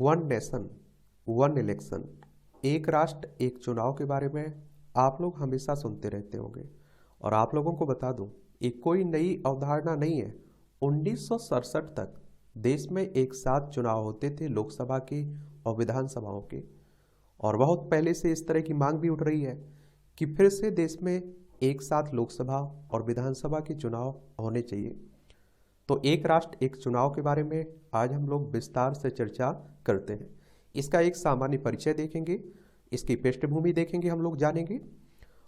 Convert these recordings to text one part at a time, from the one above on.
One nation one election, एक राष्ट्र एक चुनाव के बारे में आप लोग हमेशा सुनते रहते होंगे। और आप लोगों को बता दूं, ये कोई नई अवधारणा नहीं है। 1967 तक देश में एक साथ चुनाव होते थे, लोकसभा के और विधानसभाओं के। और बहुत पहले से इस तरह की मांग भी उठ रही है कि फिर से देश में एक साथ लोकसभा और विधानसभा के चुनाव होने चाहिए। तो एक राष्ट्र एक चुनाव के बारे में आज हम लोग विस्तार से चर्चा करते हैं। इसका एक सामान्य परिचय देखेंगे, इसकी पृष्ठभूमि देखेंगे, हम लोग जानेंगे।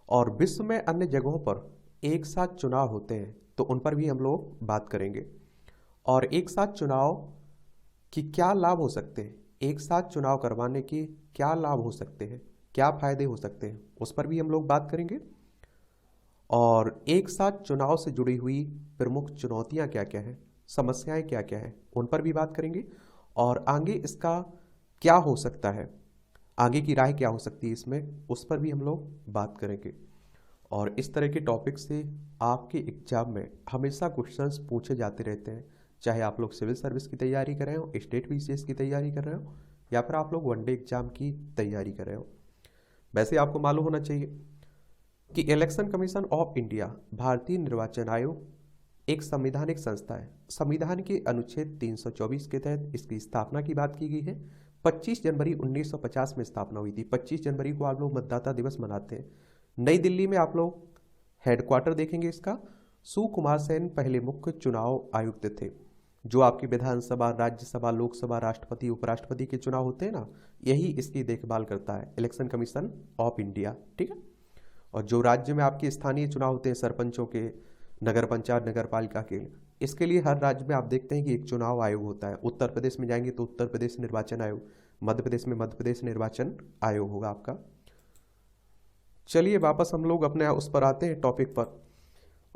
और विश्व में अन्य जगहों पर एक साथ चुनाव होते हैं तो उन पर भी हम लोग बात करेंगे। और एक साथ चुनाव की क्या लाभ हो सकते हैं, एक साथ चुनाव करवाने के क्या लाभ हो सकते हैं, क्या फायदे हो सकते हैं, उस पर भी हम लोग बात करेंगे। और एक साथ चुनाव से जुड़ी हुई प्रमुख चुनौतियां क्या क्या हैं, समस्याएं क्या क्या हैं, उन पर भी बात करेंगे। और आगे इसका क्या हो सकता है, आगे की राह क्या हो सकती है इसमें, उस पर भी हम लोग बात करेंगे। और इस तरह के टॉपिक से आपके एग्जाम में हमेशा क्वेश्चंस पूछे जाते रहते हैं, चाहे आप लोग सिविल सर्विस की तैयारी कर रहे हो, स्टेट बीसीएस की तैयारी कर रहे हो, या फिर आप लोग वनडे एग्जाम की तैयारी कर रहे हो। वैसे आपको मालूम होना चाहिए कि इलेक्शन कमीशन ऑफ इंडिया, भारतीय निर्वाचन आयोग, एक संवैधानिक संस्था है। संविधान के अनुच्छेद 324 के तहत इसकी स्थापना की बात की गई है। 25 जनवरी 1950 में स्थापना हुई थी। 25 जनवरी को आप लोग मतदाता दिवस मनाते हैं। नई दिल्ली में आप लोग हेडक्वार्टर देखेंगे इसका। सुकुमार सेन पहले मुख्य चुनाव आयुक्त थे। जो आपकी विधानसभा, राज्यसभा, लोकसभा, राष्ट्रपति, उपराष्ट्रपति के चुनाव होते हैं ना, यही इसकी देखभाल करता है इलेक्शन कमीशन ऑफ इंडिया। ठीक है। और जो राज्य में आपके स्थानीय चुनाव होते हैं, सरपंचों के, नगर पंचायत, नगर पालिका के, इसके लिए हर राज्य में आप देखते हैं कि एक चुनाव आयोग होता है। उत्तर प्रदेश में जाएंगे तो उत्तर प्रदेश निर्वाचन आयोग, मध्य प्रदेश में मध्य प्रदेश निर्वाचन आयोग होगा आपका। चलिए वापस हम लोग अपने उस पर आते हैं, टॉपिक पर।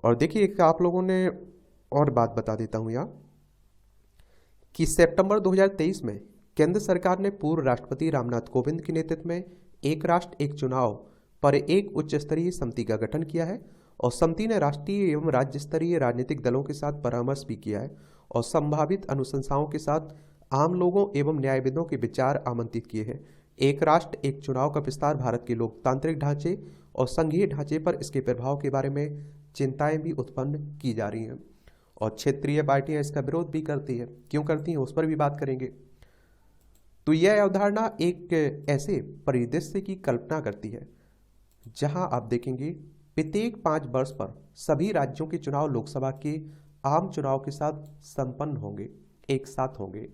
और देखिए आप लोगों ने और बात बता देता हूं यहाँ कि सितंबर 2023 में केंद्र सरकार ने पूर्व राष्ट्रपति रामनाथ कोविंद के नेतृत्व में एक राष्ट्र एक चुनाव पर एक उच्च स्तरीय समिति का गठन किया है। और समिति ने राष्ट्रीय एवं राज्य स्तरीय राजनीतिक दलों के साथ परामर्श भी किया है और संभावित अनुशंसाओं के साथ आम लोगों एवं न्यायविदों के विचार आमंत्रित किए हैं। एक राष्ट्र एक चुनाव का विस्तार भारत के लोकतांत्रिक ढांचे और संघीय ढांचे पर इसके प्रभाव के बारे में चिंताएं भी उत्पन्न की जा रही हैं। और क्षेत्रीय पार्टियां इसका विरोध भी करती है। क्यों करती हैं, उस पर भी बात करेंगे। तो यह अवधारणा एक ऐसे परिदृश्य की कल्पना करती है जहां आप देखेंगे प्रत्येक 5 वर्ष पर सभी राज्यों के चुनाव लोकसभा के आम चुनाव के साथ संपन्न होंगे, एक साथ होंगे।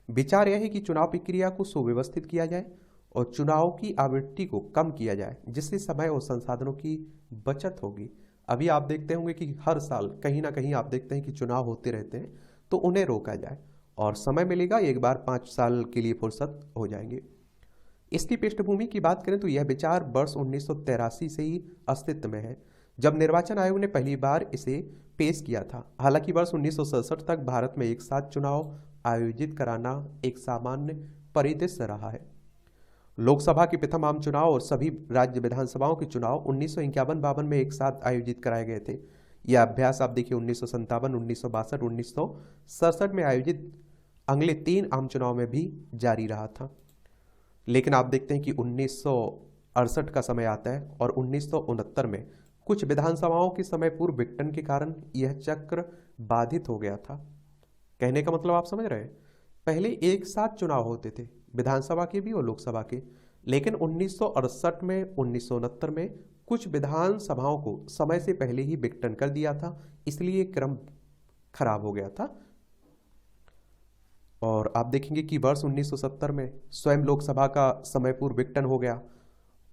विचार यह है कि चुनाव प्रक्रिया को सुव्यवस्थित किया जाए और चुनाव की आवृत्ति को कम किया जाए, जिससे समय और संसाधनों की बचत होगी। अभी आप देखते होंगे कि हर साल कहीं ना कहीं आप देखते हैं कि चुनाव होते रहते हैं, तो उन्हें रोका जाए और समय मिलेगा, एक बार 5 साल के लिए फुर्सत हो जाएंगे। इसकी पृष्ठभूमि की बात करें तो यह विचार वर्ष 1983 से ही अस्तित्व में है, जब निर्वाचन आयोग ने पहली बार इसे पेश किया था। हालांकि वर्ष 1967 तक भारत में एक साथ चुनाव आयोजित कराना एक सामान्य परिदृश्य रहा है। लोकसभा के प्रथम आम चुनाव और सभी राज्य विधानसभाओं के चुनाव 1951-52 में एक साथ आयोजित कराए गए थे। यह अभ्यास आप देखिए 1957, 1962, 1967 में आयोजित अगले 3 आम चुनाव में भी जारी रहा था। लेकिन आप देखते हैं कि 1968 का समय आता है और 1969 में कुछ विधानसभाओं के समय पूर्व विघटन के कारण यह चक्र बाधित हो गया था। कहने का मतलब आप समझ रहे हैं, पहले एक साथ चुनाव होते थे, विधानसभा के भी और लोकसभा के। लेकिन 1968 में, 1969 में कुछ विधानसभाओं को समय से पहले ही विघटन कर दिया था, इसलिए क्रम खराब हो गया था। और आप देखेंगे कि वर्ष 1970 में स्वयं लोकसभा का समय पूर्व विघटन हो गया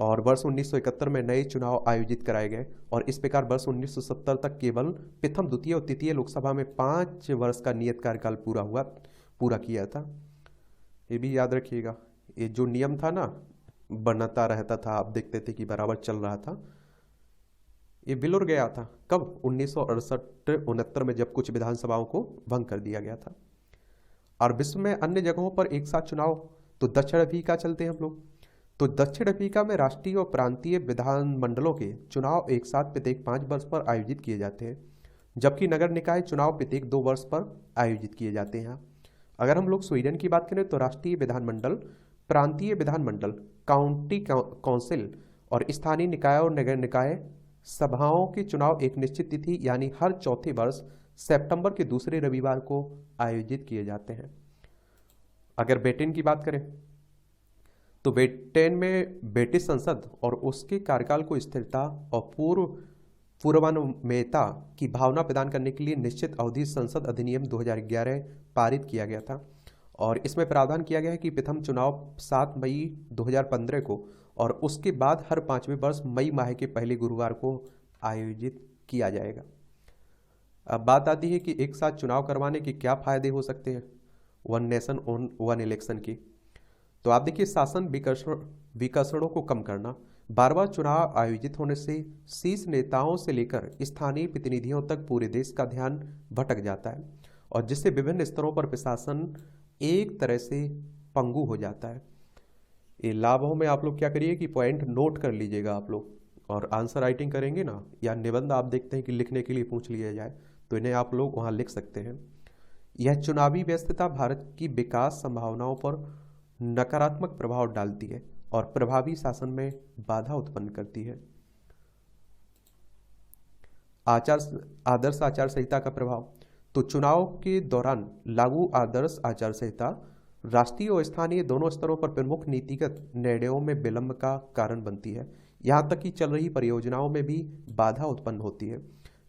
और वर्ष 1971 में नए चुनाव आयोजित कराए गए। और इस प्रकार वर्ष 1970 तक केवल प्रथम, द्वितीय और तृतीय लोकसभा में 5 वर्ष का नियत कार्यकाल पूरा किया था। ये भी याद रखिएगा, ये जो नियम था ना, बनता रहता था, आप देखते थे कि बराबर चल रहा था, ये बिलुर गया था। कब? 1968-69 में, जब कुछ विधानसभाओं को भंग कर दिया गया था। और विश्व में अन्य जगहों पर एक साथ चुनाव, तो दक्षिण अफ्रीका चलते हैं हम लोग। तो दक्षिण अफ्रीका में राष्ट्रीय और प्रांतीय विधानमंडलों के चुनाव एक साथ प्रत्येक 5 वर्ष पर आयोजित किए जाते हैं, जबकि नगर निकाय चुनाव प्रत्येक 2 वर्ष पर आयोजित किए जाते हैं। अगर हम लोग स्वीडन की बात करें तो राष्ट्रीय विधानमंडल, प्रांतीय विधानमंडल, काउंटी काउंसिल और स्थानीय निकाय और नगर निकाय सभाओं के चुनाव एक निश्चित तिथि यानी हर चौथे वर्ष सितंबर के दूसरे रविवार को आयोजित किए जाते हैं। अगर ब्रिटेन की बात करें तो ब्रिटेन में ब्रिटिश संसद और उसके कार्यकाल को स्थिरता और पूर्वानुमेयता की भावना प्रदान करने के लिए निश्चित अवधि संसद अधिनियम 2011 पारित किया गया था और इसमें प्रावधान किया गया है कि प्रथम चुनाव 7 मई 2015 को और उसके बाद हर 5वें वर्ष मई माह के पहले गुरुवार को आयोजित किया जाएगा। अब बात आती है कि एक साथ चुनाव करवाने के क्या फायदे हो सकते हैं वन नेशन वन इलेक्शन की। तो आप देखिए, शासन विकर्षणों को कम करना, बार बार चुनाव आयोजित होने से शीर्ष नेताओं से लेकर स्थानीय प्रतिनिधियों तक पूरे देश का ध्यान भटक जाता है और जिससे विभिन्न स्तरों पर प्रशासन एक तरह से पंगु हो जाता है। ये लाभों में आप लोग क्या करिए कि पॉइंट नोट कर लीजिएगा आप लोग, और आंसर राइटिंग करेंगे ना या निबंध आप देखते हैं कि लिखने के लिए पूछ लिया जाए तो इन्हें आप लोग वहाँ लिख सकते हैं। यह चुनावी व्यस्तता भारत की विकास संभावनाओं पर नकारात्मक प्रभाव डालती है और प्रभावी शासन में बाधा उत्पन्न करती है। आदर्श आचार संहिता का प्रभाव, तो चुनाव के दौरान लागू आदर्श आचार संहिता राष्ट्रीय और स्थानीय दोनों स्तरों पर प्रमुख नीतिगत निर्णयों में विलंब का कारण बनती है। यहाँ तक कि चल रही परियोजनाओं में भी बाधा उत्पन्न होती है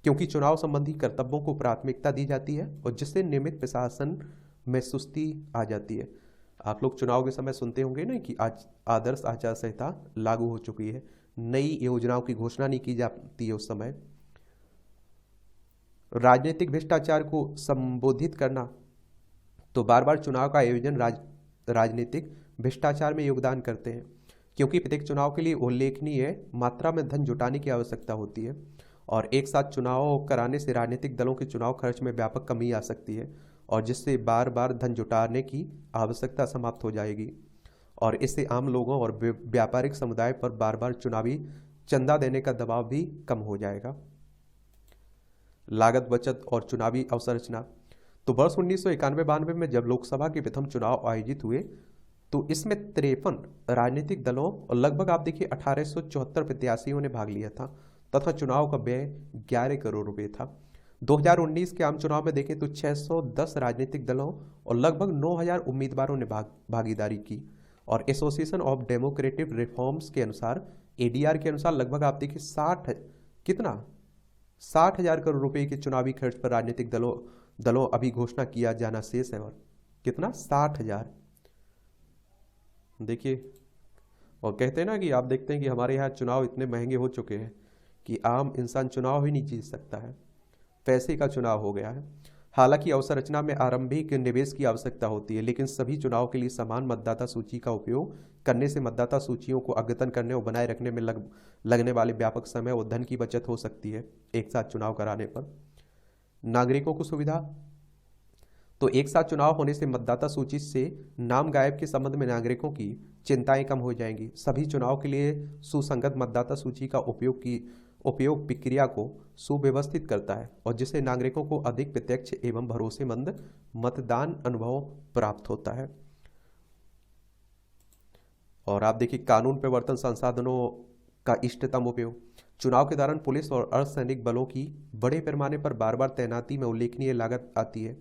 क्योंकि चुनाव संबंधी कर्तव्यों को प्राथमिकता दी जाती है और जिससे नियमित प्रशासन में सुस्ती आ जाती है। आप लोग चुनाव के समय सुनते होंगे ना कि आज आदर्श आचार संहिता लागू हो चुकी है, नई योजनाओं की घोषणा नहीं की जाती है उस समय। राजनीतिक भ्रष्टाचार को संबोधित करना, तो बार बार चुनाव का आयोजन राजनीतिक भ्रष्टाचार में योगदान करते हैं क्योंकि प्रत्येक चुनाव के लिए उल्लेखनीय मात्रा में धन जुटाने की आवश्यकता होती है और एक साथ चुनाव कराने से राजनीतिक दलों के चुनाव खर्च में व्यापक कमी आ सकती है और जिससे बार बार धन जुटाने की आवश्यकता समाप्त हो जाएगी और इससे आम लोगों और व्यापारिक समुदाय पर बार बार चुनावी चंदा देने का दबाव भी कम हो जाएगा। लागत बचत और चुनावी अवसंरचना, तो वर्ष 1991-92 में जब लोकसभा के प्रथम चुनाव आयोजित हुए तो इसमें 53 राजनीतिक दलों और लगभग आप देखिए 1874 प्रत्याशियों ने भाग लिया था तथा चुनाव का व्यय 11 करोड़ रुपए था। 2019 के आम चुनाव में देखें तो 610 राजनीतिक दलों और लगभग 9000 उम्मीदवारों ने भागीदारी की और एसोसिएशन ऑफ डेमोक्रेटिक रिफॉर्म्स के अनुसार, एडीआर के अनुसार लगभग आप देखिए 60,000 करोड़ रुपए के चुनावी खर्च पर राजनीतिक दलों अभी घोषणा किया जाना शेष है। और कितना? 60,000। देखिए, और कहते हैं ना कि आप देखते हैं कि हमारे यहाँ चुनाव इतने महंगे हो चुके हैं कि आम इंसान चुनाव ही नहीं जीत सकता है, पैसे का चुनाव हो गया है। हालांकि अवसंरचना में आरंभिक निवेश की आवश्यकता होती है लेकिन सभी चुनाव के लिए समान मतदाता सूची का उपयोग करने से मतदाता सूचियों को अद्यतन करने और बनाए रखने में लगने वाले व्यापक समय और धन की बचत हो सकती है एक साथ चुनाव कराने पर। नागरिकों को सुविधा, तो एक साथ चुनाव होने से मतदाता सूची से नाम गायब के संबंध में नागरिकों की चिंताएं कम हो जाएंगी। सभी चुनाव के लिए सुसंगत मतदाता सूची का उपयोग प्रक्रिया को सुव्यवस्थित करता है और जिससे नागरिकों को अधिक प्रत्यक्ष एवं भरोसेमंद मतदान अनुभव प्राप्त होता है। और आप देखिए, कानून प्रवर्तन संसाधनों का इष्टतम उपयोग, चुनाव के दौरान पुलिस और अर्धसैनिक बलों की बड़े पैमाने पर बार बार तैनाती में उल्लेखनीय लागत आती है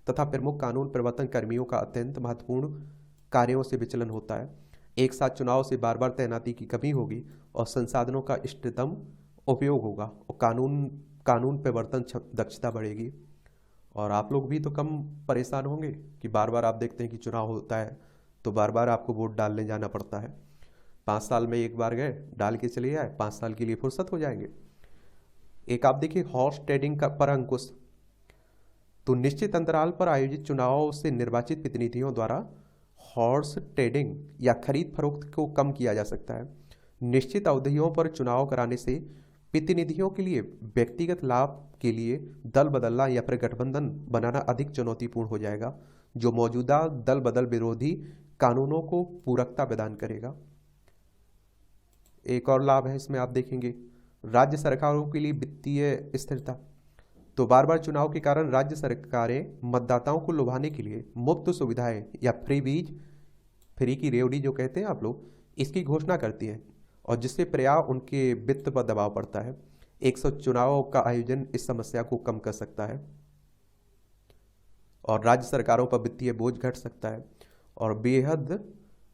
तथा प्रमुख कानून प्रवर्तन कर्मियों का अत्यंत महत्वपूर्ण कार्यों से विचलन होता है। एक साथ चुनाव से बार बार तैनाती की कमी होगी और संसाधनों का इष्टतम उपयोग होगा और कानून प्रवर्तन दक्षता बढ़ेगी। और आप लोग भी तो कम परेशान होंगे कि बार बार आप देखते हैं कि चुनाव होता है तो बार बार आपको वोट डालने जाना पड़ता है। 5 साल में एक बार गए, डाल के चले आए, 5 साल के लिए फुर्सत हो जाएंगे। एक आप देखिए हॉर्स ट्रेडिंग का पर अंकुश, तो निश्चित अंतराल पर आयोजित चुनावों से निर्वाचित प्रतिनिधियों द्वारा हॉर्स ट्रेडिंग या खरीद फरोख्त को कम किया जा सकता है। निश्चित अवधियों पर चुनाव कराने से प्रतिनिधियों के लिए व्यक्तिगत लाभ के लिए दल बदलना या फिर गठबंधन बनाना अधिक चुनौतीपूर्ण हो जाएगा जो मौजूदा दल बदल विरोधी कानूनों को पूरकता प्रदान करेगा। एक और लाभ है इसमें आप देखेंगे, राज्य सरकारों के लिए वित्तीय स्थिरता, तो बार बार चुनाव के कारण राज्य सरकारें मतदाताओं को लुभाने के लिए मुफ्त सुविधाएं या फ्री बीज, फ्री की रेवड़ी जो कहते हैं आप लोग, इसकी घोषणा करती हैं, और जिससे प्रायः उनके वित्त पर दबाव पड़ता है। 100 चुनाव का आयोजन इस समस्या को कम कर सकता है और राज्य सरकारों पर वित्तीय बोझ घट सकता है और बेहद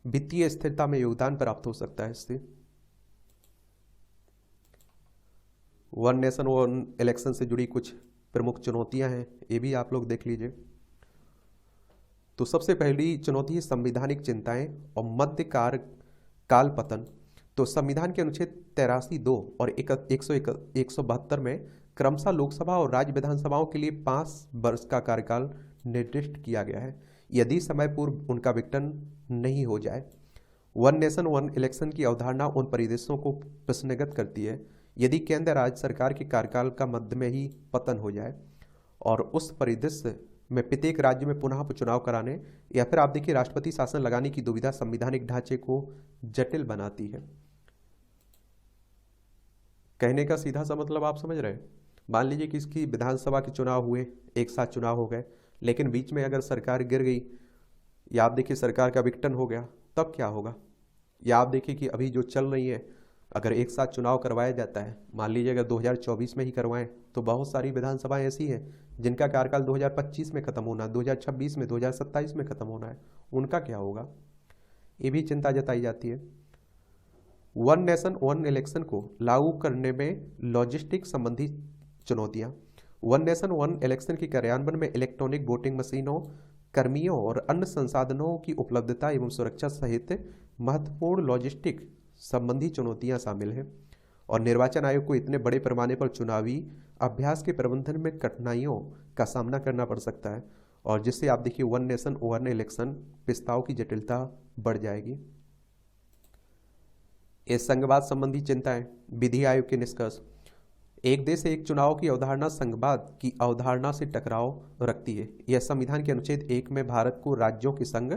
वित्तीय स्थिरता में योगदान प्राप्त हो सकता है इससे। वन नेशन वन इलेक्शन से जुड़ी कुछ प्रमुख चुनौतियां हैं, ये भी आप लोग देख लीजिए। तो सबसे पहली चुनौती है संवैधानिक चिंताएं और मध्यकाल काल पतन। तो संविधान के अनुच्छेद 83(2) और 172 में क्रमशः लोकसभा और राज्य विधानसभाओं के लिए 5 वर्ष का कार्यकाल निर्दिष्ट किया गया है, यदि समय पूर्व उनका विघटन नहीं हो जाए। वन नेशन वन इलेक्शन की अवधारणा उन परिदृश्यों को प्रश्नगत करती है यदि केंद्र राज्य सरकार के कार्यकाल का मध्य में ही पतन हो जाए, और उस परिदृश्य में प्रत्येक राज्य में पुनः चुनाव कराने या फिर आप देखिए राष्ट्रपति शासन लगाने की दुविधा संवैधानिक ढांचे को जटिल बनाती है। कहने का सीधा सा मतलब आप समझ रहे हैं। मान लीजिए कि इसकी विधानसभा के चुनाव हुए, एक साथ चुनाव हो गए, लेकिन बीच में अगर सरकार गिर गई या आप देखिए सरकार का विघटन हो गया, तब क्या होगा। या आप देखिए कि अभी जो चल रही है, अगर एक साथ चुनाव करवाया जाता है, मान लीजिए अगर 2024 में ही करवाएं, तो बहुत सारी विधानसभाएं ऐसी हैं जिनका कार्यकाल 2025 में खत्म होना, 2026 में, 2027 में खत्म होना है, उनका क्या होगा, ये भी चिंता जताई जाती है। वन नेशन वन इलेक्शन को लागू करने में लॉजिस्टिक संबंधी चुनौतियां। वन नेशन वन इलेक्शन के कार्यान्वयन में इलेक्ट्रॉनिक वोटिंग मशीनों, कर्मियों और अन्य संसाधनों की उपलब्धता एवं सुरक्षा सहित महत्वपूर्ण लॉजिस्टिक संबंधी चुनौतियां शामिल हैं, और निर्वाचन आयोग को इतने बड़े पैमाने पर चुनावी अभ्यास के प्रबंधन में कठिनाइयों का सामना करना पड़ सकता है, और जिससे आप देखिए वन नेशन वन इलेक्शन प्रस्ताव की जटिलता बढ़ जाएगी। इस संघवाद संबंधी चिंताएं। विधि आयोग के निष्कर्ष। एक देश एक चुनाव की अवधारणा संघवाद की अवधारणा से टकराव रखती है। यह संविधान के अनुच्छेद 1 में भारत को राज्यों के संघ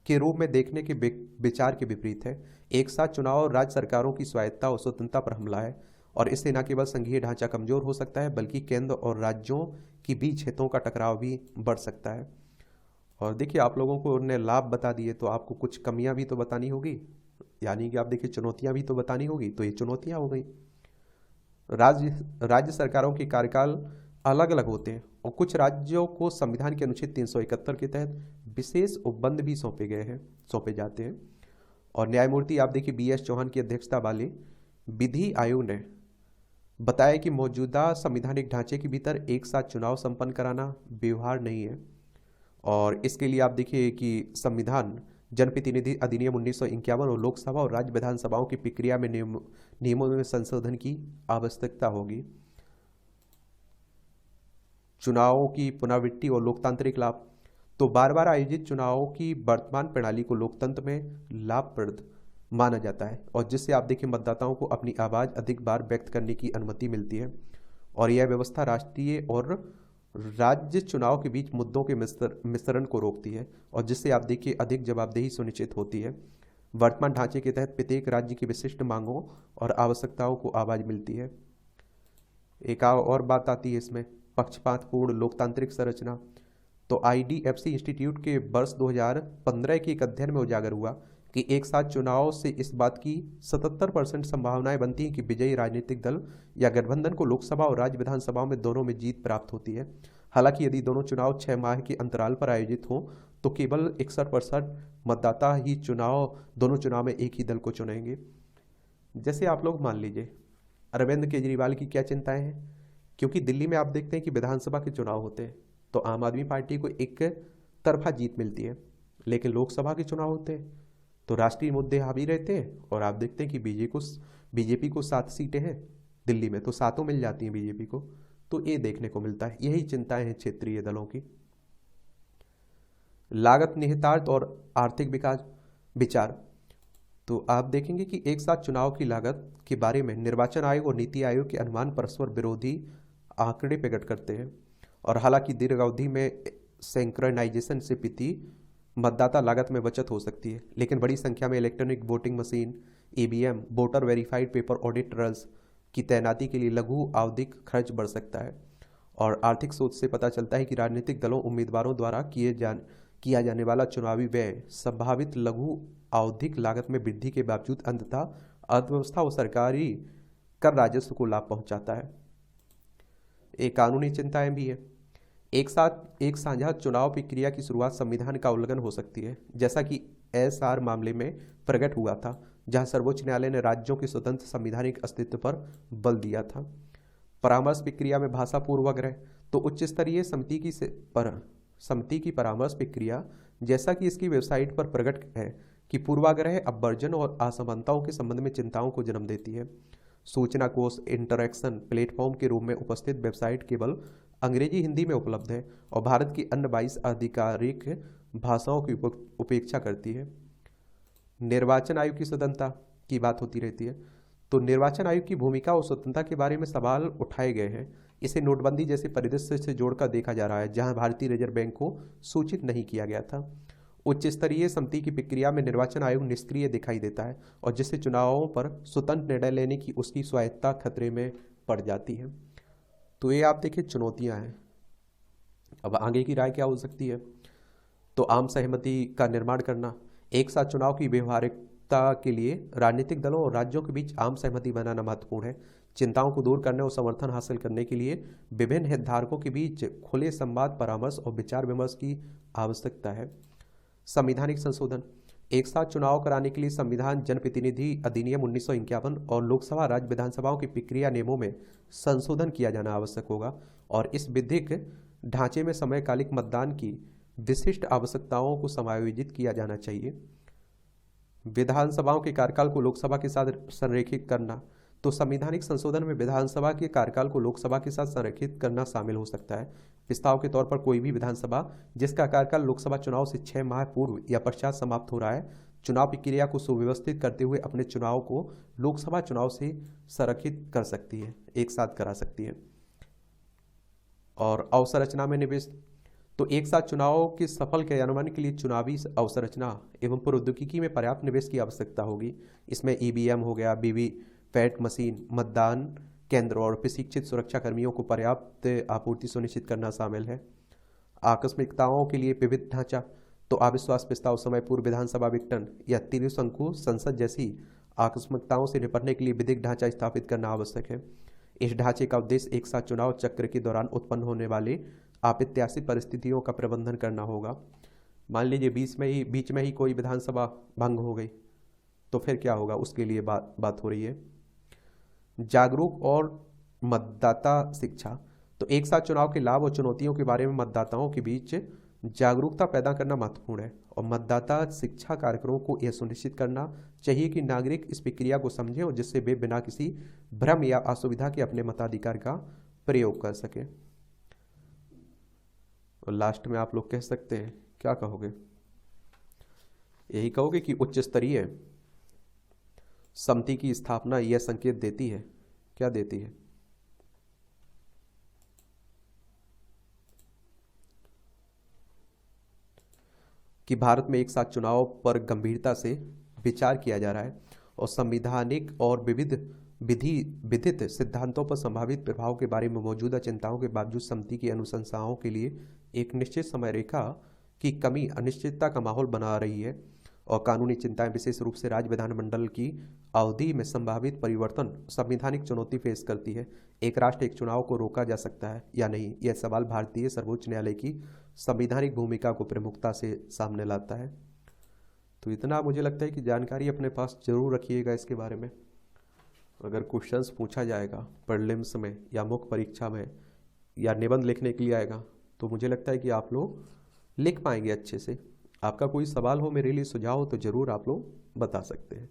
के रूप में देखने के विचार के विपरीत है। एक साथ चुनाव राज्य सरकारों की स्वायत्ता और स्वतंत्रता पर हमला है, और इससे न केवल संघीय ढांचा कमजोर हो सकता है, बल्कि केंद्र और राज्यों के बीच हितों का टकराव भी बढ़ सकता है। और देखिए आप लोगों को उन्होंने लाभ बता दिए, तो आपको कुछ कमियां भी तो बतानी होगी, यानी कि आप देखिए चुनौतियां भी तो बतानी होगी। तो ये चुनौतियां हो गई। राज्य सरकारों के कार्यकाल अलग अलग होते हैं, और कुछ राज्यों को संविधान के अनुच्छेद 371 के तहत विशेष उपबंध भी सौंपे जाते हैं। और न्यायमूर्ति आप देखिए BS चौहान की अध्यक्षता वाले विधि आयोग ने बताया कि मौजूदा संवैधानिक ढांचे के भीतर एक साथ चुनाव संपन्न कराना व्यवहार नहीं है, और इसके लिए आप देखिए कि संविधान जनप्रतिनिधि अधिनियम 1951 और लोकसभा और राज्य विधानसभाओं की प्रक्रिया में नियमों में संशोधन की आवश्यकता होगी। चुनावों की पुनरावृत्ति और लोकतांत्रिक लाभ। तो बार बार आयोजित चुनावों की वर्तमान प्रणाली को लोकतंत्र में लाभप्रद माना जाता है, और जिससे आप देखिए मतदाताओं को अपनी आवाज़ अधिक बार व्यक्त करने की अनुमति मिलती है, और यह व्यवस्था राष्ट्रीय और राज्य चुनाव के बीच मुद्दों के मिश्रण को रोकती है, और जिससे आप देखिए अधिक जवाबदेही सुनिश्चित होती है। वर्तमान ढांचे के तहत प्रत्येक राज्य की विशिष्ट मांगों और आवश्यकताओं को आवाज़ मिलती है। एक और बात आती है इसमें, पक्षपातपूर्ण लोकतांत्रिक संरचना। तो IDFC इंस्टीट्यूट के वर्ष 2015 के एक अध्ययन में उजागर हुआ कि एक साथ चुनाव से इस बात की 77% संभावनाएं बनती हैं कि विजयी राजनीतिक दल या गठबंधन को लोकसभा और राज्य विधानसभाओं में दोनों में जीत प्राप्त होती है। हालांकि यदि दोनों चुनाव 6 माह के अंतराल पर आयोजित हों, तो केवल 61% मतदाता ही दोनों चुनाव में एक ही दल को चुनेंगे। जैसे आप लोग मान लीजिए अरविंद केजरीवाल की क्या चिंताएं हैं, क्योंकि दिल्ली में आप देखते हैं कि विधानसभा के चुनाव होते हैं तो आम आदमी पार्टी को एक तरफा जीत मिलती है, लेकिन लोकसभा के चुनाव होते हैं तो राष्ट्रीय मुद्दे हावी रहते हैं, और आप देखते हैं कि बीजेपी को 7 सीटें हैं दिल्ली में, तो 7 मिल जाती हैं बीजेपी को। तो ये देखने को मिलता है। यही चिंताएं हैं क्षेत्रीय दलों की। लागत निहितार्थ और आर्थिक विकास विचार। तो आप देखेंगे कि एक साथ चुनाव की लागत के बारे में निर्वाचन आयोग और नीति आयोग के अनुमान परस्पर विरोधी आंकड़े प्रकट करते हैं, और हालांकि दीर्घ अवधि में सिंक्रोनाइजेशन से प्रति मतदाता लागत में बचत हो सकती है, लेकिन बड़ी संख्या में electronic voting machine, EVM, voter verified paper audit rolls की तैनाती के लिए लघु आवधिक खर्च बढ़ सकता है। और आर्थिक सोच से पता चलता है कि राजनीतिक दलों उम्मीदवारों द्वारा किया जाने वाला चुनावी व्यय संभावित लघु आवधिक लागत में वृद्धि के बावजूद अंततः अर्थव्यवस्था और सरकारी कर राजस्व को लाभ पहुंचाता है। एक कानूनी चिंताएं भी है। एक साझा चुनाव प्रक्रिया की शुरुआत संविधान का उल्लंघन हो सकती है, जैसा कि एसआर मामले में प्रकट हुआ था, जहां सर्वोच्च न्यायालय ने राज्यों के स्वतंत्र संवैधानिक अस्तित्व पर बल दिया था। परामर्श प्रक्रिया में भाषा पूर्वाग्रह, तो उच्च स्तरीय समिति की परामर्श प्रक्रिया, जैसा कि इसकी वेबसाइट पर प्रकट है कि पूर्वाग्रह अपवर्जन और असमानताओं के संबंध में चिंताओं को जन्म देती है। सूचना कोष इंटरैक्शन प्लेटफॉर्म के रूप में उपस्थित वेबसाइट केवल अंग्रेजी हिंदी में उपलब्ध है और भारत की अन्य 22 आधिकारिक भाषाओं की उपेक्षा करती है। निर्वाचन आयोग की स्वतंत्रता की बात होती रहती है, तो निर्वाचन आयोग की भूमिका और स्वतंत्रता के बारे में सवाल उठाए गए हैं। इसे नोटबंदी जैसे परिदृश्य से जोड़कर देखा जा रहा है, जहां भारतीय रिजर्व बैंक को सूचित नहीं किया गया था। उच्च स्तरीय समिति की प्रक्रिया में निर्वाचन आयोग निष्क्रिय दिखाई देता है और जिससे चुनावों पर स्वतंत्र निर्णय लेने की उसकी स्वायत्तता खतरे में पड़ जाती है। तो ये आप देखिए चुनौतियां हैं। अब आगे की राय क्या हो सकती है? तो आम सहमति का निर्माण करना, एक साथ चुनाव की व्यवहारिकता के लिए राजनीतिक दलों और राज्यों के बीच आम सहमति बनाना महत्वपूर्ण है। चिंताओं को दूर करने और समर्थन हासिल करने के लिए विभिन्न हितधारकों के बीच खुले संवाद, परामर्श और विचार विमर्श की आवश्यकता है। संवैधानिक संशोधन, एक साथ चुनाव कराने के लिए संविधान जनप्रतिनिधि अधिनियम 1951 और लोकसभा राज्य विधानसभाओं की प्रक्रिया नियमों में संशोधन किया जाना आवश्यक होगा और इस विधिक ढांचे में समयकालिक मतदान की विशिष्ट आवश्यकताओं को समायोजित किया जाना चाहिए। विधानसभाओं के कार्यकाल को लोकसभा के साथ संरेखित करना, तो संवैधानिक संशोधन में विधानसभा के कार्यकाल को लोकसभा के साथ संरेखित करना शामिल हो सकता है। प्रस्ताव के तौर पर कोई भी विधानसभा जिसका कार्यकाल लोकसभा चुनाव से 6 माह पूर्व या पश्चात समाप्त हो रहा है, चुनाव प्रक्रिया को सुव्यवस्थित करते हुए अपने चुनाव को लोकसभा चुनाव से संरेखित कर सकती है, एक साथ करा सकती है। और अवसंरचना में निवेश, तो एक साथ चुनाव के सफल क्रियान्वयन के लिए चुनावी अवसंरचना एवं प्रौद्योगिकी में पर्याप्त निवेश की आवश्यकता होगी। इसमें ईवीएम हो गया, वीवीपैट मशीन, मतदान केंद्र और प्रशिक्षित सुरक्षा कर्मियों को पर्याप्त आपूर्ति सुनिश्चित करना शामिल है। आकस्मिकताओं के लिए विविध ढांचा, तो अविश्वास प्रस्ताव, समय पूर्व विधानसभा विघटन या त्रिशंकु संसद जैसी आकस्मिकताओं से निपटने के लिए विधिक ढांचा स्थापित करना आवश्यक है। इस ढांचे का उद्देश्य एक साथ चुनाव चक्र के दौरान उत्पन्न होने वाले अप्रत्याशित परिस्थितियों का प्रबंधन करना होगा। मान लीजिए बीच में ही कोई विधानसभा भंग हो गई, तो फिर क्या होगा, उसके लिए बात हो रही है। जागरूक और मतदाता शिक्षा, तो एक साथ चुनाव के लाभ और चुनौतियों के बारे में मतदाताओं के बीच जागरूकता पैदा करना महत्वपूर्ण है और मतदाता शिक्षा कार्यक्रमों को यह सुनिश्चित करना चाहिए कि नागरिक इस प्रक्रिया को समझें और जिससे वे बिना किसी भ्रम या असुविधा के अपने मताधिकार का प्रयोग कर सकें। और लास्ट में आप लोग कह सकते हैं, क्या कहोगे? यही कहोगे कि उच्च स्तरीय समिति की स्थापना यह संकेत देती है, क्या देती है? कि भारत में एक साथ चुनाव पर गंभीरता से विचार किया जा रहा है और संवैधानिक और विधित सिद्धांतों पर संभावित प्रभाव के बारे में मौजूदा चिंताओं के बावजूद समिति की अनुशंसाओं के लिए एक निश्चित समय रेखा की कमी अनिश्चितता का माहौल बना रही है और कानूनी चिंताएं विशेष रूप से राज्य विधानमंडल की अवधि में संभावित परिवर्तन संवैधानिक चुनौती पेश करती है। एक राष्ट्र एक चुनाव को रोका जा सकता है या नहीं, यह सवाल भारतीय सर्वोच्च न्यायालय की संवैधानिक भूमिका को प्रमुखता से सामने लाता है। तो इतना मुझे लगता है कि जानकारी अपने पास जरूर रखिएगा इसके बारे में। अगर क्वेश्चंस पूछा जाएगा प्रीलिम्स में या मुख्य परीक्षा में या निबंध लिखने के लिए आएगा, तो मुझे लगता है कि आप लोग लिख पाएंगे अच्छे से। आपका कोई सवाल हो, मेरे लिए सुझाव हो, तो ज़रूर आप लोग बता सकते हैं।